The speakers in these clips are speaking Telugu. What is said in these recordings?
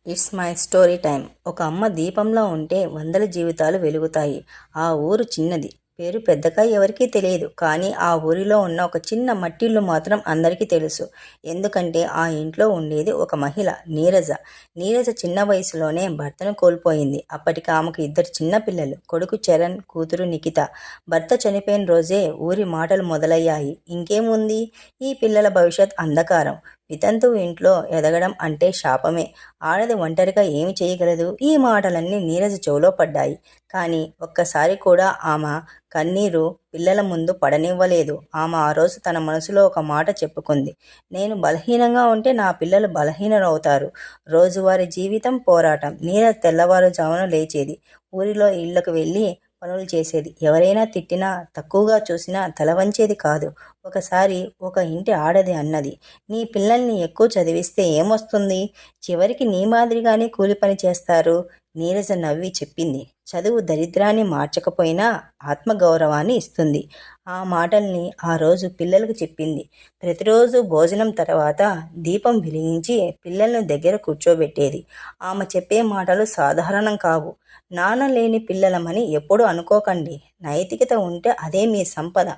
It's my story time. ఒక అమ్మ దీపంలో ఉంటే వందల జీవితాలు వెలుగుతాయి. ఆ ఊరు చిన్నది, పేరు పెద్దగా ఎవరికీ తెలియదు. కానీ ఆ ఊరిలో ఉన్న ఒక చిన్న మట్టిల్లు మాత్రం అందరికీ తెలుసు. ఎందుకంటే ఆ ఇంట్లో ఉండేది ఒక మహిళ, నీరజ. నీరజ చిన్న వయసులోనే భర్తను కోల్పోయింది. అప్పటికి ఆమెకు ఇద్దరు చిన్న పిల్లలు, కొడుకు చరణ్, కూతురు నిఖిత. భర్త చనిపోయిన రోజే ఊరి మాటలు మొదలయ్యాయి. ఇంకేముంది, ఈ పిల్లల భవిష్యత్ అంధకారం. వితంతువు ఇంట్లో ఎదగడం అంటే శాపమే. ఆడది ఒంటరిగా ఏమి చేయగలదు? ఈ మాటలన్నీ నీరజ చెవిలో పడ్డాయి. కానీ ఒక్కసారి కూడా ఆమె కన్నీరు పిల్లల ముందు పడనివ్వలేదు. ఆమె ఆ రోజు తన మనసులో ఒక మాట చెప్పుకుంది. నేను బలహీనంగా ఉంటే నా పిల్లలు బలహీనరవుతారు. రోజువారీ జీవితం పోరాటం. నీరజ తెల్లవారుజామున లేచేది. ఊరిలో ఇళ్లకు వెళ్ళి పనులు చేసేది. ఎవరైనా తిట్టినా, తక్కువగా చూసినా తల వంచేది కాదు. ఒకసారి ఒక ఇంటి ఆడది అన్నది, నీ పిల్లల్ని ఎక్కువ చదివిస్తే ఏమొస్తుంది? చివరికి నీ మాదిరిగానే కూలి పని చేస్తారు. నీరజ నవ్వి చెప్పింది, చదువు దరిద్రాన్ని మార్చకపోయినా ఆత్మగౌరవాన్ని ఇస్తుంది. ఆ మాటల్ని ఆ రోజు పిల్లలకు చెప్పింది. ప్రతిరోజు భోజనం తర్వాత దీపం వెలిగించి పిల్లలను దగ్గర కూర్చోబెట్టేది. ఆమె చెప్పే మాటలు సాధారణం కావు. నాన్న లేని పిల్లలమని ఎప్పుడూ అనుకోకండి. నైతికత ఉంటే అదే మీ సంపద.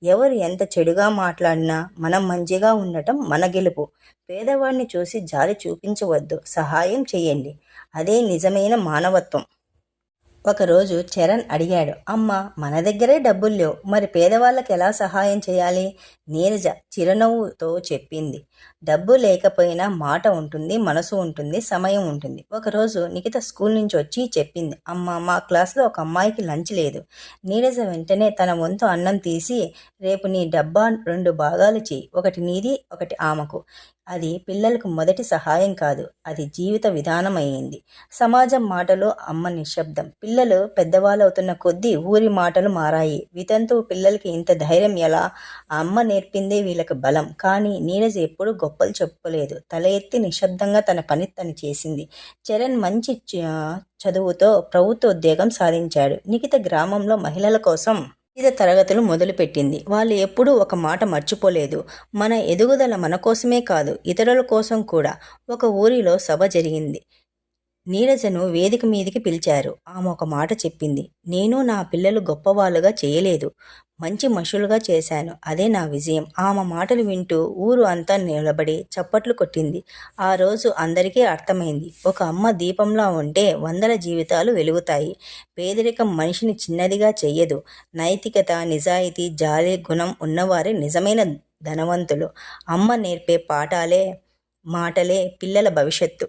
ఎవరు ఎంత చెడుగా మాట్లాడినా మనం మంచిగా ఉండటం మన గెలుపు. పేదవాడిని చూసి జాలి చూపించవద్దు, సహాయం చేయండి. అదే నిజమైన మానవత్వం. ఒకరోజు చరణ్ అడిగాడు, అమ్మ, మన దగ్గరే డబ్బులు లేవు, మరి పేదవాళ్ళకి ఎలా సహాయం చేయాలి? నీరజ చిరునవ్వుతో చెప్పింది, డబ్బు లేకపోయినా మాట ఉంటుంది, మనసు ఉంటుంది, సమయం ఉంటుంది. ఒకరోజు నిఖిత స్కూల్ నుంచి వచ్చి చెప్పింది, అమ్మ, మా క్లాస్లో ఒక అమ్మాయికి లంచ్ లేదు. నీరజ వెంటనే తన వంతు అన్నం తీసి, రేపు నీ డబ్బా 2 భాగాలు చేయి, ఒకటి నీది, ఒకటి ఆమెకు. అది పిల్లలకు మొదటి సహాయం కాదు, అది జీవిత విధానం అయ్యింది. సమాజం మాటలు, అమ్మ నిశ్శబ్దం. పిల్లలు పెద్దవాళ్ళవుతున్న కొద్దీ ఊరి మాటలు మారాయి. వితంతువు పిల్లలకి ఇంత ధైర్యం ఎలా? ఆ అమ్మ నేర్పిందే వీళ్ళకి బలం. కానీ నీరజ ఎప్పుడూ గొప్పలు చెప్పుకోలేదు. తల ఎత్తి నిశ్శబ్దంగా తన పని తను చేసింది. చరణ్ మంచి చదువుతో ప్రభుత్వ ఉద్యోగం సాధించాడు. నిఖిత గ్రామంలో మహిళల కోసం వివిధ తరగతులు మొదలుపెట్టింది. వాళ్ళు ఎప్పుడూ ఒక మాట మర్చిపోలేదు, మన ఎదుగుదల మన కోసమే కాదు, ఇతరుల కోసం కూడా. ఒక ఊరిలో సభ జరిగింది. నీరజను వేదిక మీదికి పిలిచారు. ఆమె ఒక మాట చెప్పింది, నేను నా పిల్లలు గొప్పవాళ్ళుగా చేయలేదు, మంచి మనుషులుగా చేశాను. అదే నా విజయం. ఆమె మాటలు వింటూ ఊరు అంతా నిలబడి చప్పట్లు కొట్టింది. ఆ రోజు అందరికీ అర్థమైంది, ఒక అమ్మ దీపంలా ఉంటే వందల జీవితాలు వెలుగుతాయి. పేదరికం మనిషిని చిన్నదిగా చెయ్యదు. నైతికత, నిజాయితీ, జాలి గుణం ఉన్నవారే నిజమైన ధనవంతులు. అమ్మ నేర్పే పాఠాలే, మాటలే పిల్లల భవిష్యత్తు.